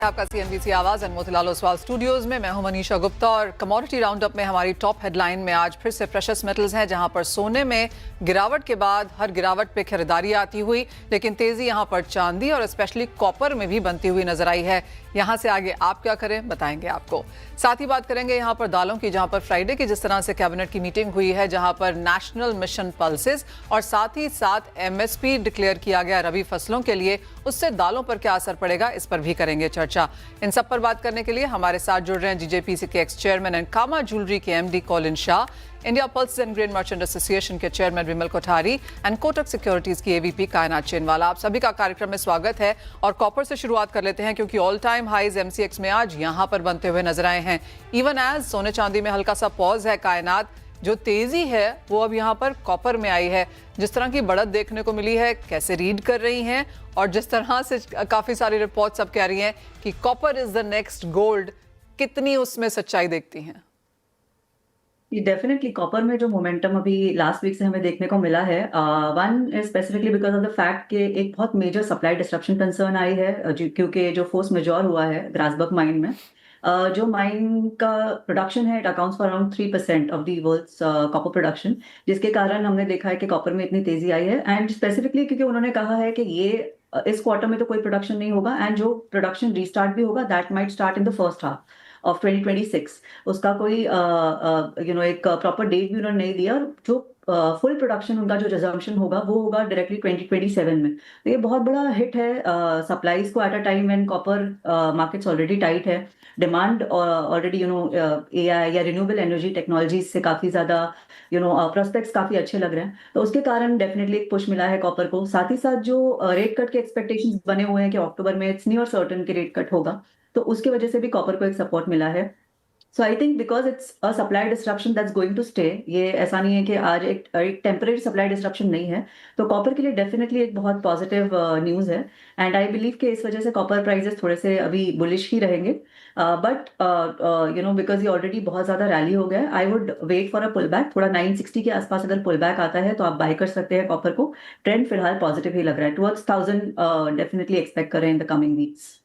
आपका CNBC आवाज and Motilal Oswal studios में। मैं हूं मनीषा गुप्ता और कमोडिटी राउंडअप में हमारी टॉप हेडलाइन में आज फिर से प्रेशियस मेटल्स हैं, जहां पर सोने में गिरावट के बाद हर गिरावट पे खरीदारी आती हुई, लेकिन तेजी यहां पर चांदी और स्पेशली कॉपर में भी बनती हुई नजर आई है। यहां से आगे आप क्या करें बताएंगे आपको। साथ ही बात करेंगे यहां पर दालों की, जहां पर फ्राइडे की जिस तरह से कैबिनेट की मीटिंग हुई है, जहां पर नेशनल मिशन पल्सेस और साथ ही साथ MSP डिक्लेयर किया गया रबी फसलों के लिए, उससे दालों पर क्या असर पड़ेगा, इस पर भी करेंगे चर्चा। इन सब पर बात करने के लिए हमारे साथ जुड़ रहे हैं GJPC के ex chairman and Kama jewellery के MD Colin Shah, India pulses and grain merchant association के chairman Vimal Kothari and Kotak securities की AVP कायनात चेनवाला। आप सभी का कार्यक्रम में स्वागत है और कॉपर से शुरुआत कर लेते हैं, क्योंकि ऑल टाइम हाईज MCX में आज यहां पर बनते हुए नजर आए हैं। इवन एज सोने चांदी में हल्का सा पॉज है, कायनात जो तेजी है वो अब यहां पर कॉपर में आई है। जिस तरह की बढ़त देखने को मिली है, कैसे रीड कर रही हैं, और जिस तरह से काफी सारी रिपोर्ट्स अब कह रही हैं कि copper is the next gold, कितनी उसमें सच्चाई देखती हैं? डेफिनेटली कॉपर में जो मोमेंटम अभी लास्ट वीक से हमें देखने को मिला है, one is specifically because of the fact कि एक बहुत मेजर सप्लाई डिस्ट्रप्शन कंसर्न आई है, क्योंकि जो फोर्स मेजॉर हुआ है ग्रासबर्ग माइन में, जो माइन का प्रोडक्शन है, it accounts for around 3% of the world's copper production, जिसके कारण हमने देखा है कि कॉपर में इतनी तेजी आई है। एंड स्पेसिफिकली क्योंकि उन्होंने कहा है कि ये इस क्वार्टर में तो कोई प्रोडक्शन नहीं होगा, एंड जो प्रोडक्शन रीस्टार्ट भी होगा that might start in the first half of 2026। उसका कोई एक प्रॉपर डेट भी उन्होंने नहीं दिया, और जो फुल प्रोडक्शन उनका जो रिजम्पशन होगा वो होगा डायरेक्टली 2027 में। तो ये बहुत बड़ा हिट है सप्लाईज को at a time when copper markets already tight है। डिमांड ऑलरेडी AI या रिन्यूएबल एनर्जी टेक्नोलॉजी से काफी ज्यादा प्रोस्पेक्ट्स काफी अच्छे लग रहे हैं, तो उसके कारण डेफिनेटली एक पुश मिला है कॉपर को। साथ ही साथ जो रेट कट के एक्सपेक्टेशंस बने हुए हैं कि अक्टूबर में इट्स नियर सर्टेन कि रेट कट होगा, तो उसके वजह से भी कॉपर को एक सपोर्ट मिला है। So I think because it's a supply disruption that's going to stay, ये ऐसा नहीं है कि आज एक टेम्पररी सप्लाई डिस्ट्रप्शन नहीं है, तो कॉपर के लिए डेफिनेटली एक बहुत पॉजिटिव न्यूज है। एंड आई बिलीव कि इस वजह से कॉपर प्राइसेस थोड़े से अभी बुलिश ही रहेंगे, बट बिकॉज ये ऑलरेडी बहुत ज्यादा रैली हो गया है, I would wait for a pull back. थोड़ा 960 के आसपास अगर पुल बैक आता है तो आप बाय कर सकते हैं कॉपर को। ट्रेंड फिलहाल पॉजिटिव ही लग रहा है, टुवर्ड्स 1000 डेफिनेटली एक्सपेक्ट करें इन द कमिंग वीक्स।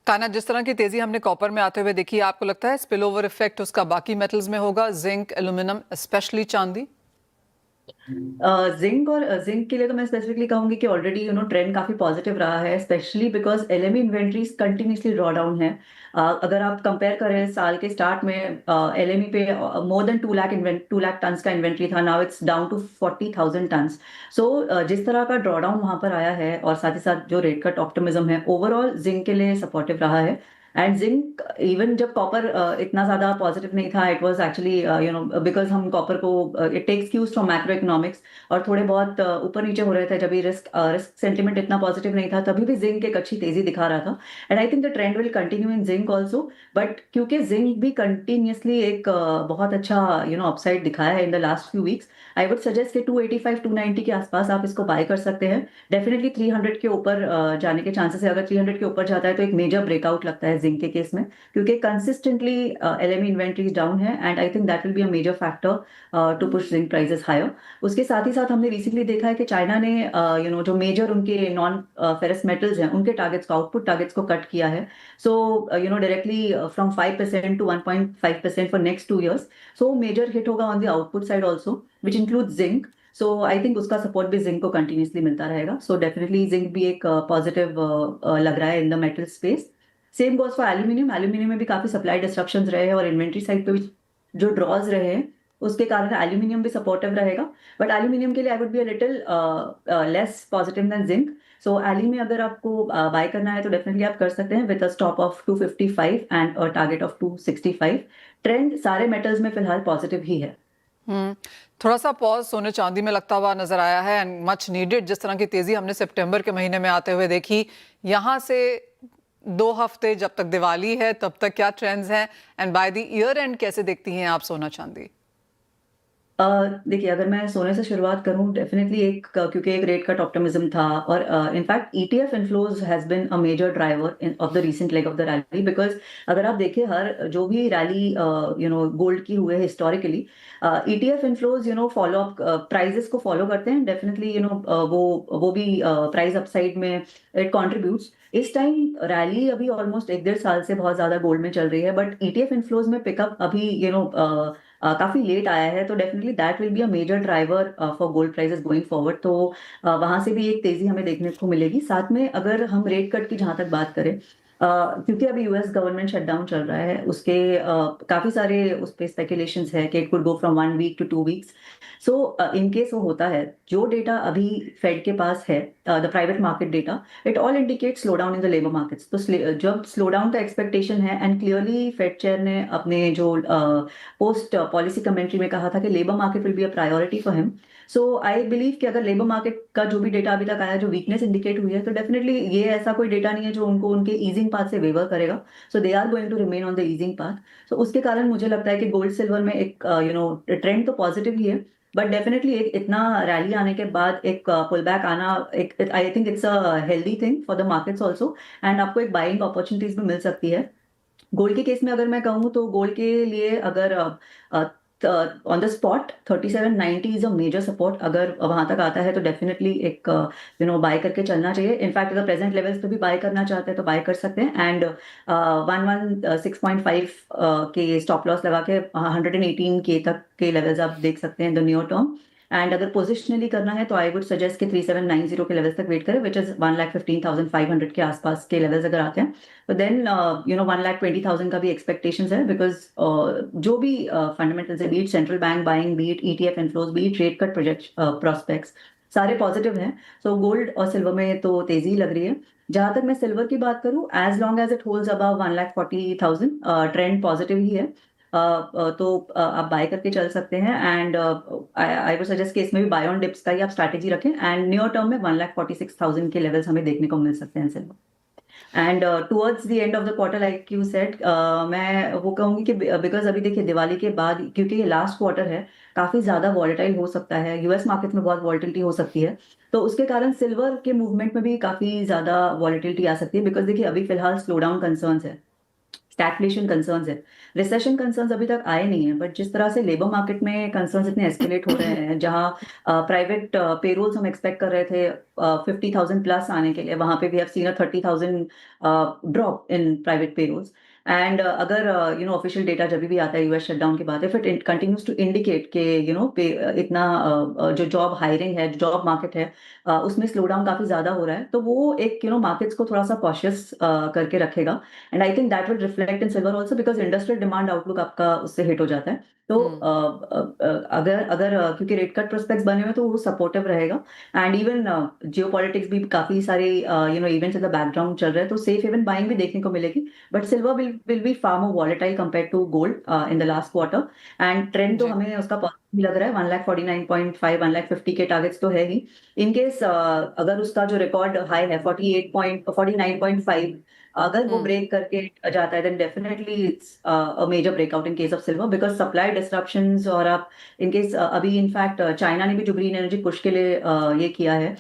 काना, जिस तरह की तेजी हमने कॉपर में आते हुए देखी, आपको लगता है स्पिल ओवर इफेक्ट उसका बाकी मेटल्स में होगा, जिंक, एल्यूमिनियम, स्पेशली चांदी? जिंक के लिए तो मैं स्पेसिफिकली कहूंगी कि ऑलरेडी ट्रेंड काफी पॉजिटिव रहा है, specially because LME inventories continuously draw down है। अगर आप कंपेयर करें साल के स्टार्ट में LME पे मोर देन 2 लाख टन्स का इन्वेंट्री था, now it's down to 40,000 tonnes. So जिस तरह का ड्रॉ डाउन वहां पर आया है, और साथ ही साथ जो रेट कट ऑप्टिमिज्म है, ओवरऑल जिंक के लिए सपोर्टिव रहा है। एंड जिंक इवन जब कॉपर इतना ज्यादा पॉजिटिव नहीं था, इट वाज एक्चुअली बिकॉज हम कॉपर को it takes cues from macro economics, और थोड़े बहुत ऊपर नीचे हो रहे थे जब भी रिस्क सेंटिमेंट इतना पॉजिटिव नहीं था, तभी भी जिंक एक अच्छी तेजी दिखा रहा था। And I think the trend will continue in zinc also, but क्योंकि जिंक भी कंटिन्यूसली एक बहुत अच्छा अपसाइड दिखाया है in the last few weeks, I would suggest कि 285 290 के आसपास आप इसको बाय कर सकते हैं। डेफिनेटली 300 के ऊपर जाने के चांसेस है, अगर 300 के ऊपर जाता है तो एक मेजर ब्रेकआउट लगता है जिंक के केस में, क्योंकि कंसिस्टेंटली LME इन्वेंट्रीज डाउन है, and I think that will be a major factor to push zinc prices higher. उसके साथ ही साथ हमने रिसेंटली देखा है कि चाइना ने जो मेजर उनके नॉन फेरस मेटल्स हैं, उनके टारगेट्स को, आउटपुट टारगेट्स को कट किया है। So directly from 5% to 1.5% for next 2 years। So major hit होगा on the output side also, which include zinc. So I think उसका सपोर्ट भी जिंक को कंटिन्यूसली मिलता रहेगा। सो डेफिनेटली जिंक भी एक पॉजिटिव लग रहा है in the metal space. Same goes for aluminium. Aluminium में भी काफी सप्लाई डिस्ट्रप्शंस रहे हैं, और इन्वेंट्री साइड पे भी जो ड्रॉज रहे हैं, उसके कारण एल्यूमिनियम भी सपोर्टिव रहेगा। बट एल्यूमिनियम के लिए I would be a little less positive than zinc. So एली में अगर आपको बाय करना है तो डेफिनेटली आप कर सकते हैं with a stop of 255 and a target of 265। Trend सारे मेटल्स में फिलहाल पॉजिटिव ही है। थोड़ा सा पॉज सोने चांदी में लगता हुआ नजर आया है, एंड मच नीडेड। जिस तरह की तेजी हमने सितंबर के महीने में आते हुए देखी, यहाँ से 2 हफ्ते जब तक दिवाली है तब तक क्या ट्रेंड्स हैं, and by the year and कैसे देखती हैं आप सोना चांदी? देखिए, अगर मैं सोने से शुरुआत करूं, डेफिनेटली क्योंकि एक रेट कट ऑप्टिमिज्म था, और in fact ETF inflows has been a major driver of the recent leg of the rally, because अगर आप देखें हर जो भी रैली गोल्ड की हुए historically, ETF inflows follow up prices को फॉलो करते हैं। डेफिनेटली वो भी प्राइस अपसाइड में इट कॉन्ट्रीब्यूट्स। इस टाइम रैली अभी ऑलमोस्ट 1-1.5 साल से बहुत ज्यादा गोल्ड में चल रही है, बट ईटीएफ इनफ्लोज में पिकअप अभी काफी लेट आया है, तो definitely that will be a major driver for gold prices going forward. तो वहां से भी एक तेजी हमें देखने को मिलेगी। साथ में अगर हम रेट कट की जहां तक बात करें, क्योंकि अभी यूएस गवर्नमेंट शटडाउन चल रहा है, उसके काफी सारे उस पे स्पेकुलेशंस है कि it could go from 1 week to 2 weeks. So in case वो होता है, जो डेटा अभी फेड के पास है, the private market data, it all indicate slow down in the labour markets. तो जब स्लो डाउन का एक्सपेक्टेशन है, एंड क्लियरली फेड चेयर ने अपने जो पोस्ट पॉलिसी कमेंट्री में कहा था कि labour market will be a priority for him. So I believe कि अगर लेबर मार्केट का जो भी डेटा अभी तक आया, जो वीकनेस इंडिकेट हुई है, तो डेफिनेटली ये ऐसा कोई डेटा नहीं है जो उनको उनके ईजिंग पाथ से वेवर करेगा। So they are going to remain on the easing path. So उसके कारण मुझे लगता है कि गोल्ड सिल्वर में एक ट्रेंड तो पॉजिटिव ही है, बट डेफिनेटली एक इतना रैली आने के बाद एक पुल बैक आना, एक I think it's a healthy thing for the markets also, and आपको एक बाइंग अपॉर्चुनिटीज भी मिल सकती है। गोल्ड के केस में अगर मैं कहूँ, तो गोल्ड के लिए अगर on the spot 3790 is a major support, अगर वहां तक आता है तो डेफिनेटली एक बाय करके चलना चाहिए। इनफैक्ट अगर प्रेजेंट लेवल्स पे भी बाय करना चाहते हैं तो बाय कर सकते हैं, एंड 116.5 के स्टॉप लॉस लगा के 118 के तक के लेवल्स आप देख सकते हैं in the near term. And अगर पोजिशनली करना है तो आई वुड सजेस्ट कि 3790 के लेवल्स तक वेट करें, विच इज 1,15,500 के आसपास के लेवल्स अगर आते हैं तो देन 1,20,000 का भी एक्सपेक्टेशंस है, बिकॉज जो भी फंडामेंटल्स है, be it central bank buying, be it ETF inflows, be it rate cut project prospects, सारे पॉजिटिव हैं। सो गोल्ड और सिल्वर में तो तेजी लग रही है। जहां तक मैं सिल्वर की बात करूं, as long as it holds above 1,40,000, trend positive ही है। तो आप बाय करके चल सकते हैं, एंड आई वुड सजेस्ट कि इसमें भी बाय ऑन डिप्स का ही आप स्ट्रैटेजी रखें, एंड नियर टर्म में 1,46,000 के लेवल्स हमें देखने को मिल सकते हैं silver. And towards the end of the quarter, like you said, मैं वो कहूंगी कि बिकॉज अभी देखिए दिवाली के बाद, क्योंकि ये लास्ट क्वार्टर है, काफी ज्यादा वॉलेटाइल हो सकता है, यूएस मार्केट में बहुत वॉलेटिलिटी हो सकती है, तो उसके कारण सिल्वर के मूवमेंट में भी काफी ज्यादा वॉलेटिलिटी आ सकती है। बिकॉज देखिए अभी फिलहाल स्लो डाउन कंसर्न्स है, स्टैग्फ्लेशन कंसर्न्स है, रिसेशन कंसर्न्स अभी तक आए नहीं है, बट जिस तरह से लेबर मार्केट में कंसर्न्स इतने एस्केलेट हो रहे हैं, जहां प्राइवेट पेरोल्स हम एक्सपेक्ट कर रहे थे 50,000 प्लस आने के लिए, वहां पे भी have seen a 30,000 drop in private payrolls. And अगर ऑफिशियल डेटा जब भी आता है यूएस शटडाउन के बाद, if it continues to indicate के इतना जो जॉब हायरिंग है, जॉब मार्केट है, उसमें स्लो डाउन काफी ज्यादा हो रहा है, तो वो एक मार्केट्स को थोड़ा सा कॉशियस करके रखेगा। And I think that will reflect in silver also, because industrial demand outlook आपका उससे हिट हो जाता है। तो अगर अगर क्योंकि रेट कट प्रोस्पेक्ट्स बने हुए, तो वो सपोर्टिव रहेगा। एंड इवन जियो पॉलिटिक्स भी काफी सारे इवेंट्स इन द बैकग्राउंड चल रहे हैं, तो सेफ हेवन बाइंग भी देखने को मिलेगी, but silver will be far more volatile compare to gold in the last quarter. And trend तो जी। हमें उसका पॉजिटिव लग रहा है, 1,49.5, 1,50 के टारगेट्स तो है ही। इनकेस अगर उसका जो रिकॉर्ड हाई है 49.5, अगर वो हम्म। ब्रेक करके जाता है, then definitely it's a major breakout in case of silver, because supply disruptions, और आप इनकेस अभी इनफैक्ट चाइना ने भी जो ग्रीन एनर्जी पुश के लिए ये किया है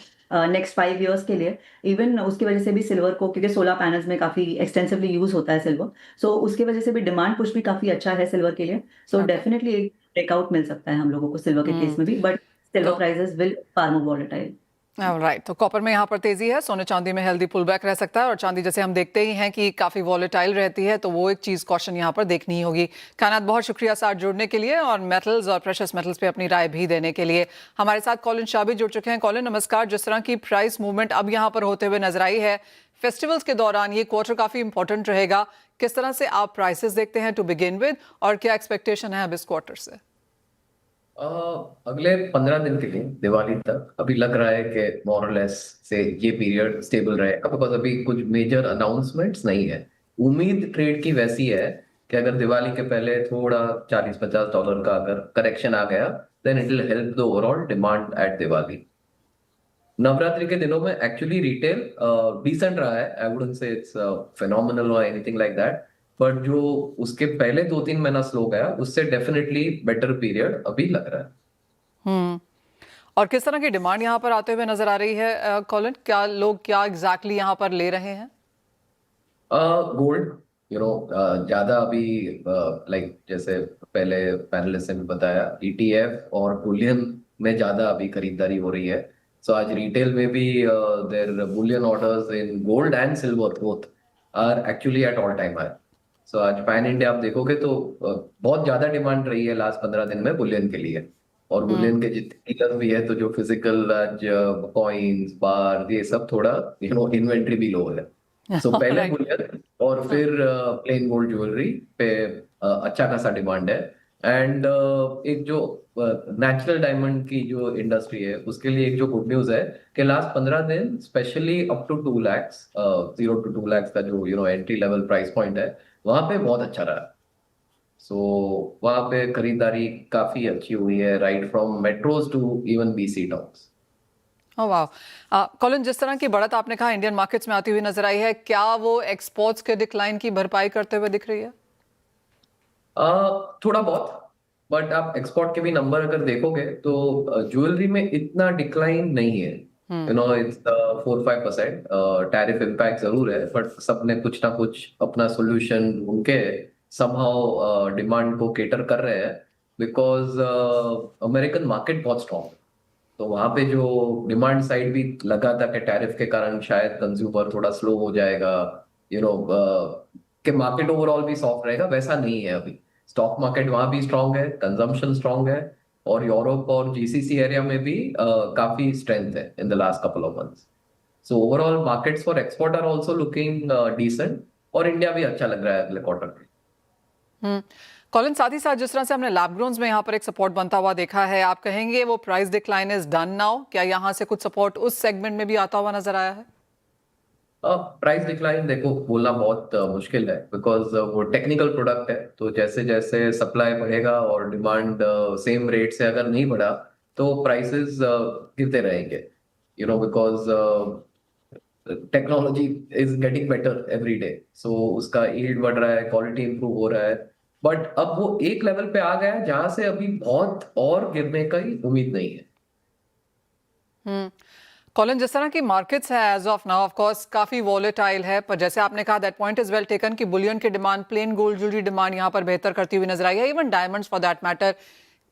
नेक्स्ट 5 इयर्स के लिए, इवन उसकी वजह से भी सिल्वर को, क्योंकि सोलर पैनल्स में काफी एक्सटेंसिवली यूज होता है सिल्वर, सो उसकी वजह से भी डिमांड पुश भी काफी अच्छा है सिल्वर के लिए। So okay. डेफिनेटली एक ब्रेकआउट मिल सकता है हम लोगों को सिल्वर के केस हम्म। में भी, बट सिल्वर तो prices will far more volatile. Right, तो कॉपर में यहाँ पर तेजी है, सोने चांदी में हेल्दी पुल बैक रह सकता है, और चांदी जैसे हम देखते ही हैं कि काफी वॉलेटाइल रहती है, तो वो एक चीज कॉशन यहाँ पर देखनी ही होगी। कायनात, बहुत शुक्रिया साथ जुड़ने के लिए और मेटल्स और प्रेशस मेटल्स पे अपनी राय भी देने के लिए। हमारे साथ कॉलिन शाह भी जुड़ चुके हैं। कॉलिन, नमस्कार। जिस तरह की प्राइस मूवमेंट अब यहाँ पर होते हुए नजर आई है, फेस्टिवल्स के दौरान ये क्वार्टर काफी इंपॉर्टेंट रहेगा, किस तरह से आप प्राइसेस देखते हैं टू बिगिन विद, और क्या एक्सपेक्टेशन है अब इस क्वार्टर से? अगले 15 दिन के लिए, दिवाली तक अभी लग रहा है कि मोर लेस से ये पीरियड स्टेबल रहेगा, बिकॉज अभी कुछ मेजर अनाउंसमेंट्स नहीं है। उम्मीद ट्रेड की वैसी है कि अगर दिवाली के पहले थोड़ा $40-50 का अगर करेक्शन आ गया, then it will help the overall demand at Diwali. Navratri के दिनों में एक्चुअली रिटेल डिसेंट रहा है, I wouldn't say it's phenomenal or anything like that, but जो उसके पहले 2-3 महीना स्लो गया, उससे डेफिनेटली बेटर पीरियड अभी लग रहा है। हम्म। और किस तरह की डिमांड यहाँ पर आते हुए नजर आ रही है कॉलिन? क्या लोग क्या एग्जैक्टली यहाँ पर ले रहे हैं? गोल्ड, ज्यादा अभी लाइक जैसे पहले पैनलिस्ट ने भी बताया, ईटीएफ और बुलियन में ज्यादा अभी खरीदारी हो रही है। सो आज रिटेल में भी there bullion orders in gold and silver both are actually at all time high. So आज पैन इंडिया आप देखोगे तो बहुत ज्यादा डिमांड रही है लास्ट 15 दिन में बुलियन के लिए। और बुलियन के जितने डीलर भी है तो जो फिजिकल आज कॉइन्स बार ये सब थोड़ा इन्वेंट्री भी लो है। सो पहले Right. बुलियन और फिर प्लेन गोल्ड ज्वेलरी पे अच्छा खासा डिमांड है। एंड एक जो नेचुरल डायमंड की जो इंडस्ट्री है उसके लिए एक जो गुड न्यूज है कि लास्ट 15 दिन specially up to 2 lakhs 0 to 2 lakhs का जो एंट्री लेवल प्राइस पॉइंट है वहां पे बहुत अच्छा रहा। सो वहां पे खरीदारी काफी अच्छी हुई है right from metros to even BC towns. Oh वाह कॉलिन, जिस तरह की बढ़त आपने कहा इंडियन मार्केट्स में आती हुई नजर आई है, क्या वो एक्सपोर्ट्स के डिक्लाइन की भरपाई करते हुए दिख रही है? थोड़ा बहुत, बट आप एक्सपोर्ट के भी नंबर अगर देखोगे तो ज्वेलरी में इतना डिक्लाइन नहीं है। इट्स 4-5%। टैरिफ इम्पैक्ट जरूर है बट सबने कुछ ना कुछ अपना सोल्यूशन ढूंढ के समहाउ डिमांड को केटर कर रहे हैं बिकॉज अमेरिकन मार्केट बहुत स्ट्रॉन्ग है। तो वहां पे जो डिमांड साइड भी लगा था कि टैरिफ के कारण शायद कंज्यूमर थोड़ा स्लो हो जाएगा, कि मार्केट ओवरऑल भी सॉफ्ट रहेगा, वैसा नहीं है अभी। स्टॉक मार्केट वहां भी स्ट्रांग है, कंजम्पशन स्ट्रांग है और यूरोप और जीसीसी एरिया में भी काफी स्ट्रेंथ है in the last couple of months. So overall markets for export are also looking decent और इंडिया भी अच्छा लग रहा है अगले क्वार्टर में। कॉलिन, साथ ही साथ जिस तरह से हमने लैब ग्रोन्स में यहाँ पर एक सपोर्ट बनता हुआ देखा है, आप कहेंगे वो price decline is done now? क्या यहाँ से कुछ सपोर्ट उस सेगमेंट में भी आता हुआ नजर आया है? प्राइस डिक्लाइन देखो बोलना बहुत मुश्किल है बिकॉज वो टेक्निकल प्रोडक्ट है। तो जैसे जैसे सप्लाई बढ़ेगा और डिमांड सेम रेट से अगर नहीं बढ़ा तो प्राइसेस गिरते रहेंगे, because technology is getting better every day. So उसका यील्ड बढ़ रहा है, क्वालिटी इंप्रूव हो रहा है, बट अब वो एक लेवल पे आ गया है जहां से अभी बहुत और गिरने की उम्मीद नहीं है। कॉलिन, जिस तरह की मार्केट्स है as of now of course काफी वॉलेटाइल है, पर जैसे आपने कहा that point is well taken कि बुलियन की demand, plain gold jewellery demand यहाँ पर बेहतर करती हुई नजर आई है, even diamonds for that matter.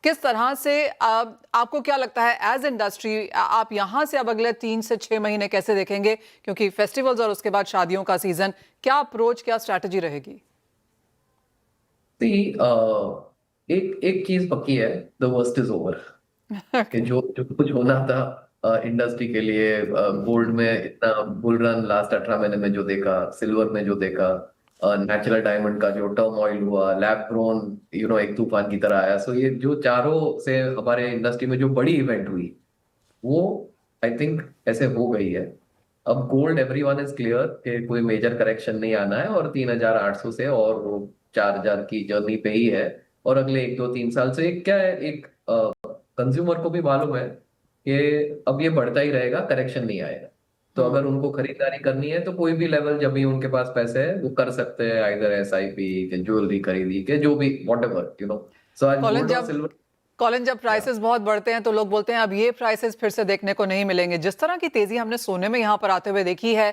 किस तरह से आपको क्या लगता है एज इंडस्ट्री आप यहाँ से अब अगले 3 से 6 महीने कैसे देखेंगे, क्योंकि फेस्टिवल्स और उसके बाद शादियों का सीजन, क्या अप्रोच क्या स्ट्रैटेजी रहेगी? एक चीज पक्की है, द वर्स्ट इज ओवर। कि जो जो कुछ होना था इंडस्ट्री के लिए, गोल्ड में इतना बुल रन लास्ट 18 महीने में जो देखा, सिल्वर में जो देखा, नेचुरल डायमंड का जो टर्मोइल हुआ, लैब ग्रोन एक तूफान की तरह आया। सो ये जो चारों से हमारे इंडस्ट्री में जो बड़ी इवेंट हुई वो आई थिंक ऐसे हो गई है। अब गोल्ड एवरीवन इज क्लियर कि कोई मेजर करेक्शन नहीं आना है और 3,800 से और वो 4,000 की जर्नी पे ही है। और अगले 1-2-3 साल से क्या है, एक कंज्यूमर को भी मालूम है कि अब ये बढ़ता ही रहेगा, करेक्शन नहीं आएगा। तो अगर उनको खरीदारी करनी है तो कोई भी लेवल जब भी उनके पास पैसे है वो कर सकते हैं, आइदर एसआईपी के ज्वेलरी खरीदी के जो भी व्हाटएवर सो आज गोल्ड और सिल्वर। कॉलिन, जब प्राइसेस बहुत बढ़ते हैं तो लोग बोलते हैं अब ये प्राइसेस फिर से देखने को नहीं मिलेंगे। जिस तरह की तेजी हमने सोने में यहाँ पर आते हुए देखी है,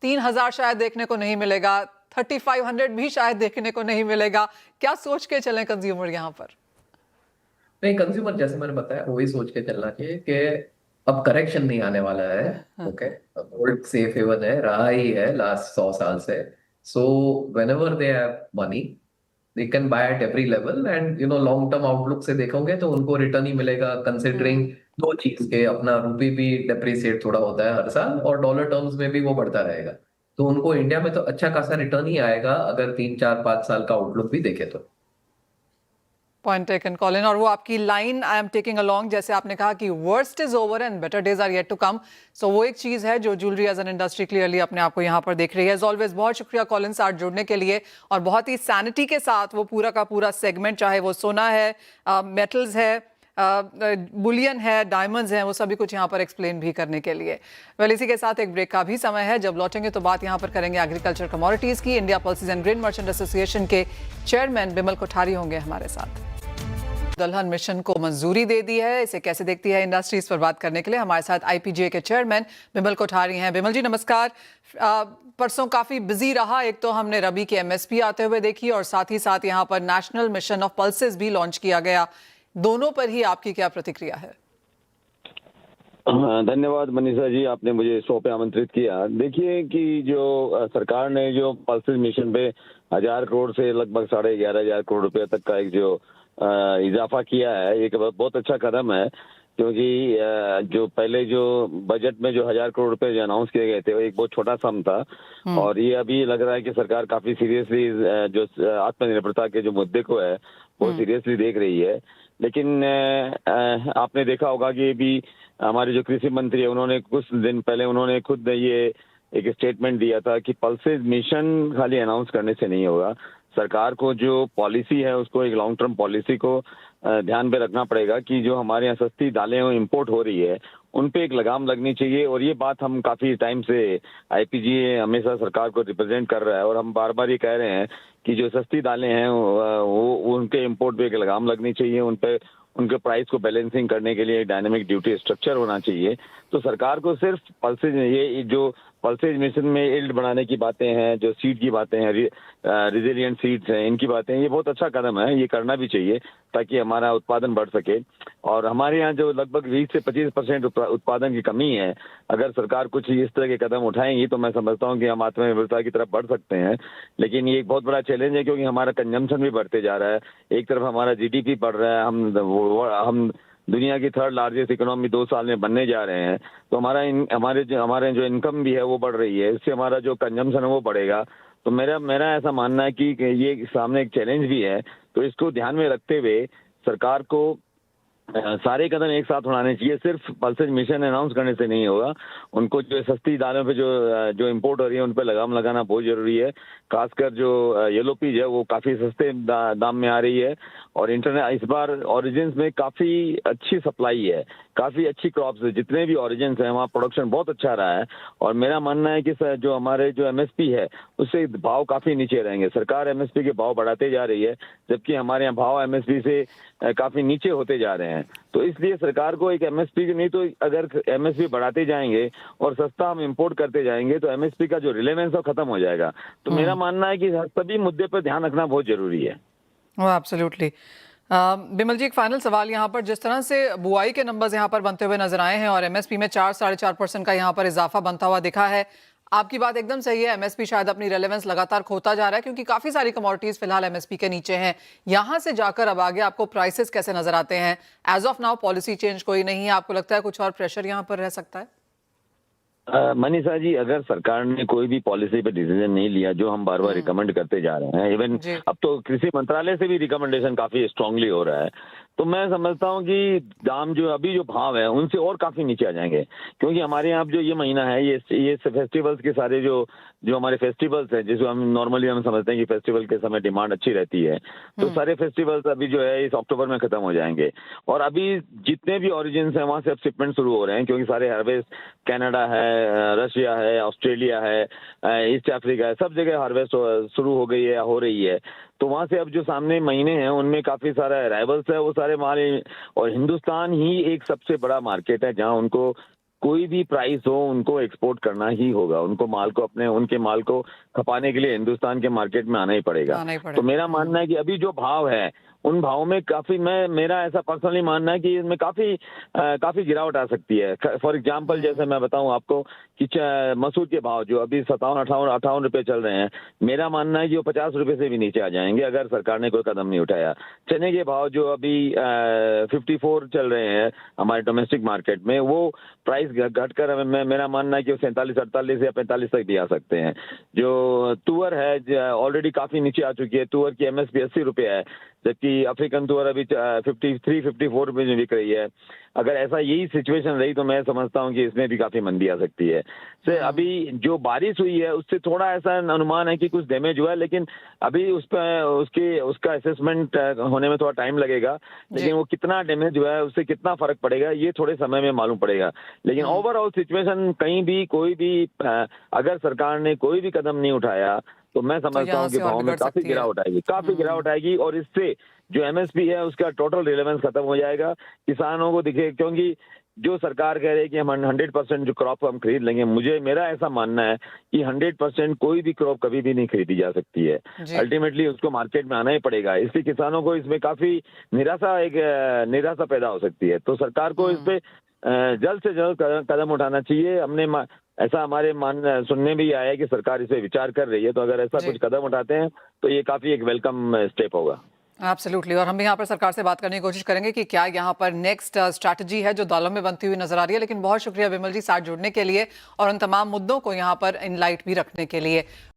3,000 शायद देखने को नहीं मिलेगा, 3,500 भी शायद देखने को नहीं मिलेगा। क्या सोच के चलें कंज्यूमर यहाँ पर? नहीं, कंज्यूमर जैसे मैंने बताया वही सोच के चलना चाहिए कि अब करेक्शन नहीं आने वाला है। ओके, गोल्ड सेफ हेवन है, रहा ही है लास्ट 100 साल से। So whenever they have money they can by at every level and long term outlook से देखोगे तो उनको रिटर्न ही मिलेगा, कंसिडरिंग दो चीज के अपना रूपी भी डेप्रिसिएट थोड़ा होता है हर साल और डॉलर टर्म्स में भी वो बढ़ता रहेगा। तो उनको इंडिया में तो अच्छा खासा रिटर्न ही आएगा अगर 3-4-5 साल का आउटलुक भी देखे तो। पॉइंट टेकन कॉलिन, और वो आपकी line I am taking along, जैसे आपने कहा कि worst is over and better days are yet to come. So वो एक चीज है जो jewellery as an industry clearly अपने आप को यहाँ पर देख रही है। एज ऑलवेज बहुत शुक्रिया कॉलिन साथ जुड़ने के लिए, और बहुत ही सैनिटी के साथ वो पूरा का पूरा सेगमेंट, चाहे वो सोना है, मेटल्स है, बुलियन है, डायमंड्स हैं, वो सभी कुछ यहाँ पर एक्सप्लेन भी करने के लिए। वेल, इसी के साथ एक ब्रेक का भी समय है। जब लौटेंगे तो बात यहाँ पर करेंगे एग्रीकल्चर कमोडिटीज की। India pulses and grain merchant association के चेयरमैन बिमल कोठारी होंगे हमारे साथ। दलहन मिशन को मंजूरी दे दी है, इसे कैसे देखती है इंडस्ट्री, इस पर बात करने के लिए हमारे साथ आईपीजीए के चेयरमैन बिमल कोठारी हैं। बिमल जी नमस्कार। परसों काफी बिजी रहा, एक तो हमने रबी के एमएसपी आते हुए देखी और साथ ही साथ यहाँ पर नेशनल मिशन ऑफ पल्सेस भी लॉन्च किया गया। दोनों पर ही आपकी क्या प्रतिक्रिया है? हाँ, धन्यवाद मनीषा जी, आपने मुझे शो पे आमंत्रित किया। देखिए कि जो सरकार ने जो पल्सेस मिशन पे 1000 करोड़ से लगभग 11,500 करोड़ रुपए तक का एक जो इजाफा किया है, एक बहुत अच्छा कदम है। क्योंकि जो पहले जो बजट में जो 1000 करोड़ रुपए जो अनाउंस किए गए थे, वो एक बहुत छोटा सम था। और ये अभी लग रहा है कि सरकार काफी सीरियसली जो आत्मनिर्भरता के जो मुद्दे को है वो सीरियसली देख रही है। लेकिन आपने देखा होगा कि अभी हमारे जो कृषि मंत्री है, उन्होंने कुछ दिन पहले उन्होंने खुद ये एक स्टेटमेंट दिया था कि पल्सेस मिशन खाली अनाउंस करने से नहीं होगा। सरकार को जो पॉलिसी है उसको एक लॉन्ग टर्म पॉलिसी को ध्यान में रखना पड़ेगा कि जो हमारे यहाँ सस्ती दालें इंपोर्ट हो रही है उन पे एक लगाम लगनी चाहिए। और ये बात हम काफी टाइम से आईपीजीए हमेशा सरकार को रिप्रेजेंट कर रहा है और हम बार बार ये कह रहे हैं कि जो सस्ती दालें हैं वो उनके इंपोर्ट पे एक लगाम लगनी चाहिए। उन पे उनके प्राइस को बैलेंसिंग करने के लिए डायनेमिक ड्यूटी स्ट्रक्चर होना चाहिए। तो सरकार को सिर्फ पल्सेज, ये जो पल्सेज मिशन में यील्ड बढ़ाने की बातें हैं, जो सीड की बातें हैं, रिजिलियंट सीड्स हैं, इनकी बातें हैं, ये बहुत अच्छा कदम है, ये करना भी चाहिए ताकि हमारा उत्पादन बढ़ सके। और हमारे यहाँ जो लगभग 20 से 25% उत्पादन की कमी है, अगर सरकार कुछ इस तरह के कदम उठाएंगी तो मैं समझता हूँ कि हम आत्मनिर्भरता की तरफ बढ़ सकते हैं। लेकिन ये एक बहुत बड़ा चैलेंज है क्योंकि हमारा कंजम्पशन भी बढ़ते जा रहा है। एक तरफ हमारा जीडीपी बढ़ रहा है, हम दुनिया की 3rd लार्जेस्ट इकोनॉमी 2 साल में बनने जा रहे हैं। तो हमारे जो इनकम भी है वो बढ़ रही है, इससे हमारा जो कंजम्पशन है वो बढ़ेगा। तो मेरा ऐसा मानना है कि ये सामने एक चैलेंज भी है। तो इसको ध्यान में रखते हुए सरकार को सारे कदम एक साथ उठाने चाहिए। सिर्फ पल्सेज मिशन अनाउंस करने से नहीं होगा, उनको जो सस्ती दालों पे जो इंपोर्ट हो रही है उन पे लगाम लगाना बहुत जरूरी है। खासकर जो येलो पीज है वो काफी सस्ते दाम में आ रही है और इस बार ओरिजिन्स में काफी अच्छी सप्लाई है, काफी अच्छी क्रॉप्स है। जितने भी ओरिजिन्स हैं वहाँ प्रोडक्शन बहुत अच्छा रहा है और मेरा मानना है कि जो हमारे जो एमएसपी है उससे भाव काफी नीचे रहेंगे। सरकार एमएसपी के भाव बढ़ाते जा रही है जबकि हमारे यहाँ भाव एमएसपी से काफी नीचे होते जा रहे हैं। तो इसलिए सरकार को एक एमएसपी नहीं तो अगर एमएसपी बढ़ाते जाएंगे और सस्ता हम इंपोर्ट करते जाएंगे तो एमएसपी का जो रिलेवेंस है खत्म हो जाएगा। तो मेरा मानना है कि सभी मुद्दे पर ध्यान रखना बहुत जरूरी है। एब्सोल्युटली। बिमल जी, एक फाइनल सवाल यहाँ पर, जिस तरह से बुआई के नंबर्स यहाँ पर बनते हुए नजर आए हैं और एमएसपी में 4-4.5% का यहाँ पर इजाफा बनता हुआ दिखा है, आपकी बात एकदम सही है। एमएसपी शायद अपनी रेलेवेंस लगातार खोता जा रहा है क्योंकि काफी सारी कमोडिटीज फिलहाल एमएसपी के नीचे हैं। यहां से जाकर अब आगे आपको प्राइसेस कैसे नजर आते हैं? As of now policy change कोई नहीं है, आपको लगता है कुछ और प्रेशर यहां पर रह सकता है? मनीषा जी, अगर सरकार ने कोई भी पॉलिसी पे डिसीजन नहीं लिया, जो हम बार बार रिकमेंड करते जा रहे हैं, इवन अब तो कृषि मंत्रालय से भी रिकमेंडेशन काफी स्ट्रांगली हो रहा है, तो मैं समझता हूँ कि दाम जो अभी जो भाव है उनसे और काफी नीचे आ जाएंगे। क्योंकि हमारे यहाँ जो ये महीना है ये फेस्टिवल्स के सारे जो हमारे फेस्टिवल्स हैं, जिसको हम नॉर्मली हम समझते हैं कि फेस्टिवल के समय डिमांड अच्छी रहती है, तो सारे फेस्टिवल्स अभी जो है इस अक्टूबर में खत्म हो जाएंगे। और अभी जितने भी ओरिजिन्स हैं वहां से अब शिपमेंट शुरू हो रहे हैं क्योंकि सारे हार्वेस्ट, कनाडा है, रशिया है, ऑस्ट्रेलिया है, ईस्ट अफ्रीका है, सब जगह हार्वेस्ट शुरू हो गई है, हो रही है। तो वहां से अब जो सामने महीने हैं उनमें काफी सारा अराइवल्स है, वो सारे माल। और हिंदुस्तान ही एक सबसे बड़ा मार्केट है जहां उनको कोई भी प्राइस हो उनको एक्सपोर्ट करना ही होगा। उनको उनके माल को खपाने के लिए हिंदुस्तान के मार्केट में आना ही पड़ेगा। तो मेरा मानना है कि अभी जो भाव है उन भावों में काफी, मेरा ऐसा पर्सनली मानना है कि इसमें काफी गिरावट आ सकती है। फॉर एग्जांपल जैसे मैं बताऊं आपको कि मसूर के भाव जो अभी 57-58 रुपए चल रहे हैं, मेरा मानना है कि वो 50 रुपए से भी नीचे आ जाएंगे अगर सरकार ने कोई कदम नहीं उठाया। चने के भाव जो अभी 54 चल रहे हैं हमारे डोमेस्टिक मार्केट में, वो प्राइस घटकर मेरा मानना है कि 47-48 या 45 तक भी आ सकते हैं। जो तुअर है ऑलरेडी काफी नीचे आ चुकी है, तुअर की एमएसपी 80 रुपए है, जबकि अफ्रीकन तुअर अभी 53-54 रुपए में बिक रही है। अगर ऐसा यही सिचुएशन रही तो मैं समझता हूं कि इसमें भी काफी मंदी आ सकती है। अभी जो बारिश हुई है उससे थोड़ा ऐसा अनुमान है कि कुछ डैमेज हुआ है, लेकिन अभी उसका असेसमेंट होने में थोड़ा टाइम लगेगा। लेकिन वो कितना डैमेज हुआ है, उससे कितना फर्क पड़ेगा, ये थोड़े समय में मालूम पड़ेगा। लेकिन ओवरऑल सिचुएशन कहीं भी अगर सरकार ने कोई भी कदम नहीं उठाया तो मैं समझता हूँ कि भाव में काफी गिरावट आएगी और इससे जो एमएसपी है उसका टोटल रिलेवेंस खत्म हो जाएगा। किसानों को दिखे, क्योंकि जो सरकार कह रही है कि हम 100% जो क्रॉप हम खरीद लेंगे, मेरा ऐसा मानना है कि 100% कोई भी क्रॉप कभी भी नहीं खरीदी जा सकती है। अल्टीमेटली उसको मार्केट में आना ही पड़ेगा। इसलिए किसानों को इसमें काफी निराशा पैदा हो सकती है। तो सरकार को इस पे जल्द से जल्द कदम उठाना चाहिए। ऐसा हमारे सुनने भी आया है कि सरकार इसे विचार कर रही है, तो अगर ऐसा जी। कुछ कदम उठाते हैं तो ये काफी एक वेलकम स्टेप होगा। एब्सोल्युटली। और हम भी यहाँ पर सरकार से बात करने की कोशिश करेंगे कि क्या यहाँ पर नेक्स्ट स्ट्रैटेजी है जो दालों में बनती हुई नजर आ रही है। लेकिन बहुत शुक्रिया विमल जी साथ जुड़ने के लिए और उन तमाम मुद्दों को यहाँ पर इन लाइट भी रखने के लिए।